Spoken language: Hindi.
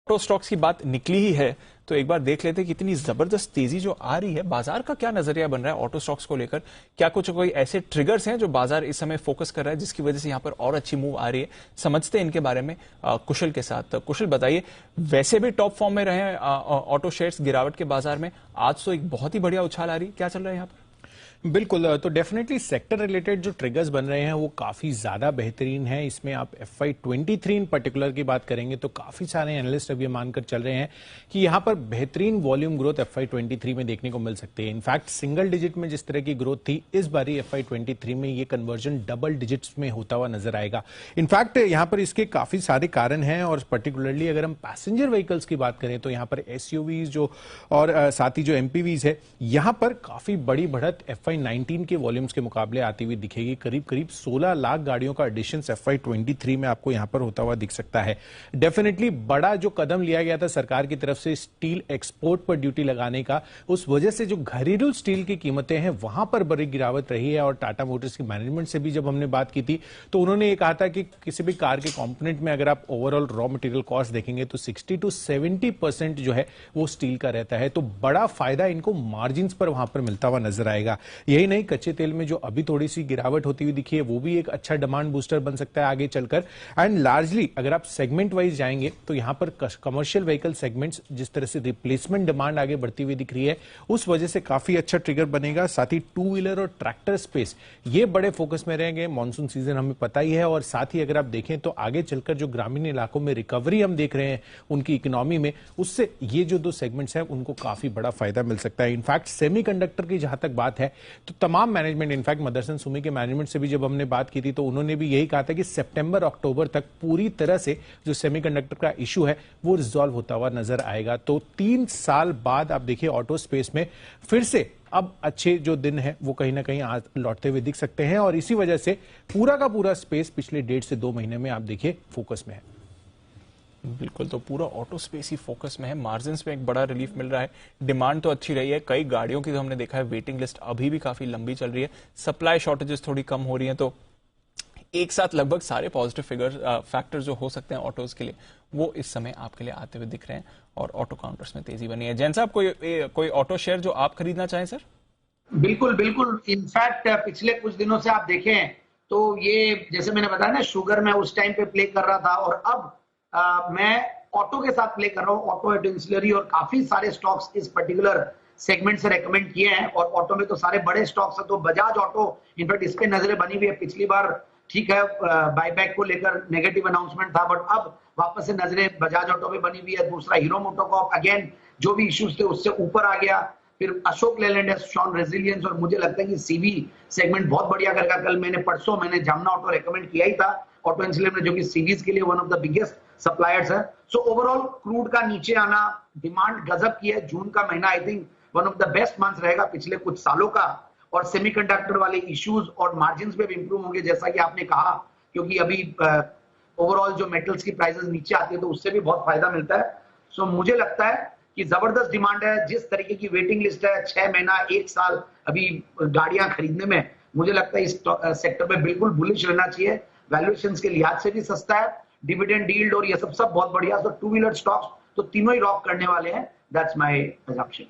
ऑटो स्टॉक्स की बात निकली ही है तो एक बार देख लेते हैं कि इतनी जबरदस्त तेजी जो आ रही है, बाजार का क्या नजरिया बन रहा है ऑटो स्टॉक्स को लेकर। क्या कुछ कोई ऐसे ट्रिगर्स हैं जो बाजार इस समय फोकस कर रहा है जिसकी वजह से यहां पर और अच्छी मूव आ रही है? समझते हैं इनके बारे में कुशल के साथ। कुशल बताइए, वैसे भी टॉप फॉर्म में रहे हैं ऑटो शेयर्स गिरावट के बाजार में, आज तो एक बहुत ही बढ़िया उछाल आ रही है, क्या चल रहा है यहाँ पर? बिल्कुल, तो डेफिनेटली सेक्टर रिलेटेड जो ट्रिगर्स बन रहे हैं वो काफी ज्यादा बेहतरीन है। इसमें आप FY23 इन पर्टिकुलर की बात करेंगे तो काफी सारे एनालिस्ट अब ये मानकर चल रहे हैं कि यहां पर बेहतरीन वॉल्यूम ग्रोथ FY23 में देखने को मिल सकती है। इनफैक्ट सिंगल डिजिट में जिस तरह की ग्रोथ थी, इस बारी FY23 में ये कन्वर्जन डबल डिजिट्स में होता हुआ नजर आएगा। इनफैक्ट यहां पर इसके काफी सारे कारण हैं और पर्टिकुलरली अगर हम पैसेंजर व्हीकल्स की बात करें तो यहां पर SUVs जो और साथ ही जो MPVs है, यहां पर काफी बड़ी बढ़त FY19 के वॉल्यूम्स के मुकाबले आती हुई दिखेगी। करीब करीब 16 लाख गाड़ियों का एडिशन FY23 में आपको यहां पर होता हुआ दिख सकता है। डेफिनेटली बड़ा जो कदम लिया गया था सरकार की तरफ से स्टील एक्सपोर्ट पर ड्यूटी लगाने का, उस वजह से जो घरेलू स्टील की कीमतें हैं वहां पर बड़ी गिरावट रही है। और टाटा मोटर्स की मैनेजमेंट से भी जब हमने बात की थी तो उन्होंने ये कहा था कि किसी भी कार के कंपोनेंट में अगर आप ओवरऑल रॉ मटेरियल कॉस्ट देखेंगे तो 60 to 70% जो है वो स्टील का रहता है। तो बड़ा फायदा इनको मार्जिन पर वहां पर मिलता हुआ नजर आएगा। यही नहीं, कच्चे तेल में जो अभी थोड़ी सी गिरावट होती हुई दिखी है वो भी एक अच्छा डिमांड बूस्टर बन सकता है आगे चलकर। एंड लार्जली अगर आप सेगमेंट वाइज जाएंगे तो यहां पर कमर्शियल व्हीकल सेगमेंट्स जिस तरह से रिप्लेसमेंट डिमांड आगे बढ़ती हुई दिख रही है, उस वजह से काफी अच्छा ट्रिगर बनेगा। साथ ही टू व्हीलर और ट्रैक्टर स्पेस ये बड़े फोकस में रहेंगे। मॉनसून सीजन हमें पता ही है और साथ ही अगर आप देखें तो आगे चलकर जो ग्रामीण इलाकों में रिकवरी हम देख रहे हैं उनकी इकोनॉमी में, उससे ये जो दो सेगमेंट्स हैं उनको काफी बड़ा फायदा मिल सकता है। इनफैक्ट सेमीकंडक्टर की जहां तक बात है तो तमाम मैनेजमेंट, इनफैक्ट मदरसन सुमी के मैनेजमेंट से भी जब हमने बात की थी तो उन्होंने भी यही कहा था कि सितंबर अक्टूबर तक पूरी तरह से जो सेमीकंडक्टर का इशू है वो रिजॉल्व होता हुआ नजर आएगा। तो 3 साल बाद आप देखिए ऑटो स्पेस में फिर से अब अच्छे जो दिन है वो कहीं ना कहीं आज लौटते हुए दिख सकते हैं और इसी वजह से पूरा का पूरा स्पेस पिछले 1.5 से 2 महीने में आप देखिए फोकस में है। बिल्कुल, तो पूरा ऑटो स्पेस ही फोकस में है। मार्जिन्स में एक बड़ा रिलीफ मिल रहा है, डिमांड तो अच्छी रही है। कई गाड़ियों की तो हमने देखा है वेटिंग लिस्ट अभी भी काफी लंबी चल रही है, सप्लाई शॉर्टेजेस थोड़ी कम हो रही हैं। तो एक साथ लगभग सारे पॉजिटिव फैक्टर जो हो सकते हैं ऑटोज के लिए वो इस समय आपके लिए आते हुए दिख रहे हैं और ऑटो काउंटर्स में तेजी बनी है। जैन साहब, कोई ऑटो शेयर जो आप खरीदना चाहें सर? बिल्कुल बिल्कुल, इनफैक्ट पिछले कुछ दिनों से आप देखें तो ये जैसे मैंने बताया ना, शुगर मैं उस टाइम पे प्ले कर रहा था और अब मैं ऑटो के साथ प्ले कर रहा हूँ। ऑटो एंसिलरी और काफी सारे स्टॉक्स इस पर्टिकुलर सेगमेंट से रेकमेंड किए हैं और ऑटो में तो सारे बड़े स्टॉक्स हैं। तो बजाज ऑटो इनफैक्ट इस पे नजरें बनी हुई है। पिछली बार ठीक है बायबैक को लेकर नेगेटिव अनाउंसमेंट था, बट अब वापस से नजरें बजाज ऑटो पे बनी हुई है। दूसरा हीरो मोटोकॉर्प अगेन जो भी इश्यूज थे उससे ऊपर आ गया। फिर Ashok Leyland has shown resilience और मुझे लगता है कि सीवी सेगमेंट बहुत बढ़िया करेगा। कल परसों मैंने जामना ऑटो रेकमेंड किया ही था, ऑटो एंसिलरी में, जो कि सीवीज के लिए one of the biggest suppliers है। सो ओवरऑल क्रूड का नीचे आना, डिमांड गजब की है। जून का महीना I think one of the best month रहेगा पिछले कुछ सालों का और सेमीकंडक्टर वाले इश्यूज और मार्जिन पे भी इंप्रूव होंगे जैसा कि आपने कहा, क्योंकि अभी ओवरऑल जो मेटल्स की प्राइसेस नीचे आती है तो उससे भी बहुत फायदा मिलता है। सो मुझे लगता है कि जबरदस्त डिमांड है। जिस तरीके की वेटिंग लिस्ट है 6 महीना 1 साल अभी गाड़ियां खरीदने में, मुझे लगता है इस सेक्टर पे बिल्कुल बुलिश रहना चाहिए। वैल्यूएशंस के लिहाज से भी सस्ता है, डिविडेंड यील्ड और ये सब बहुत बढ़िया। तो टू व्हीलर स्टॉक्स तो तीनों ही रॉक करने वाले हैं। That's my assumption।